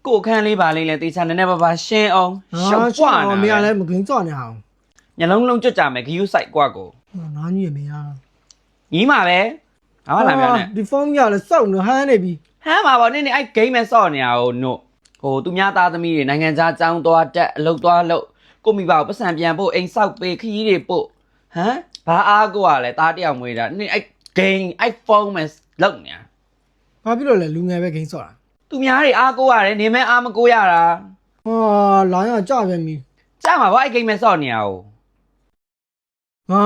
ကိုခန်းလေးပါလေးလဲတေချာနည်းနည်းပါရှင်းအောင်ရှောက်ပွားနေ 没来没跟找你好， ညလုံးလုံးကြွကြမယ်ခယူးဆိုင်ကွာကို 哪女也没啊。 ညီးမှာပဲငါမှလာပြောနေ ဒီဖုန်းရလဲစောက်နေဟမ်းနေပြီ ဟမ်းမှာပေါ့နင်းနေအဲ့ဂိမ်းမဲ့ဆော့နေရအောင်နို့ဟိုသူများသားသမီးတွေနိုင်ငံခြားចောင်းသွားတက်အလုပ်သွားလုပ်ကိုမိဘကိုပတ်စံပြန်ဖို့အိမ်ဆောက်ပေးခကြီးတွေပို့ဟမ်ဘာအားကိုကလဲတားတယောက်မွေးတာနင်းအဲ့ဂိမ်းအဲ့ဖုန်းမဲ့လောက်နေ ဘာဖြစ်လို့လဲလူငယ်ပဲဂိမ်းစောက်တာ သူများတွေအားကိုရတယ်နေမဲ့အားမကိုရတာ ဟာလာရကြပြန်ပြီ ကြမှာပေါ့အဲ့ဂိမ်းမဲ့ဆော့နေရအောင် ဟာ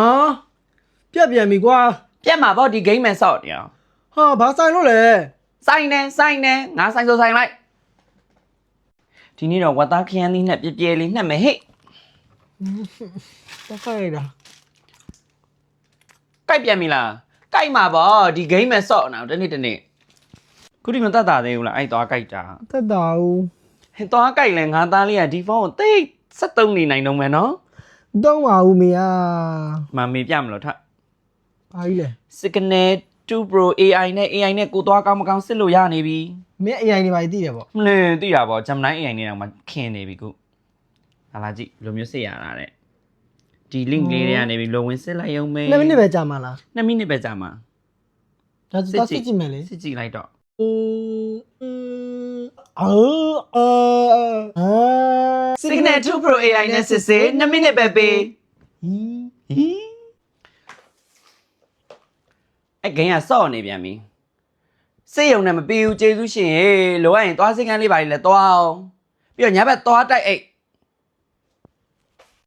ပြက်ပြန်ပြီကွာ ပြက်မှာပေါ့ဒီဂိမ်းမဲ့ဆော့နေရအောင် ဟာဘာဆိုင်လို့လဲ ဆိုင်နေငါဆိုင်ဆိုဆိုင်လိုက်ဒီနေ့တော့ဝတ်သားခရမ်းသီးနဲ့ပြဲလေးနှက်မယ်ဟဲ့ တက်ခိုက်တာ ကြိုက်ပြန်ပြီလားကြိုက်မှာပေါ့ဒီဂိမ်းမဲ့ဆော့နေအောင်တနေ့ခုဒီမတတ်တာသေးဘူးလားအဲ့သွားကြိုက်တာ တက်တာဦး ဟင်သွားကြိုက်လဲငါသားလေးကဒီဖုန်းကိုသိ73နေနိုင်တော့မယ်နော် တောင်းပါဦးမေယာ မမေပြမလို့ထ ဘာကြီးလဲ Signal 2 Pro AI နဲ့ကိုသွားကောင်းမကောင်းစစ်လို့ရနေပြီ မင်းအရင်ဒီပါကြီးသိတယ်ပေါ့ မလင်းသိတာပေါ့ Gemini AI နဲ့တော့မှခင်နေပြီခုဟာလာကြည့်လိုမျိုးစစ်ရတာတဲ့ဒီ link လေးတွေကနေပြီးလိုဝင်စစ်လိုက်ရုံပဲ 2မိနစ်ပဲကြာမှာလား 2မိနစ်ပဲကြာမှာ ဒါစစ်ကြည့်မယ်လေ စစ်ကြည့်လိုက်တော့ Signal 2 Pro AI နဲ့စစ်စစ်2မိနစ်ပဲပေးဟီးအဲ့ဂိမ်းကစော့နေပြန်ပြီစိတ်ယုံနဲ့မပြီးဘူးကျေးဇူးရှင်ဟေးလိုအပ်ရင်သွားစိတ်ကန်းလေးပါလေလဲသွားအောင်ပြီးတော့ညဘက်သွားတိုက်အိတ်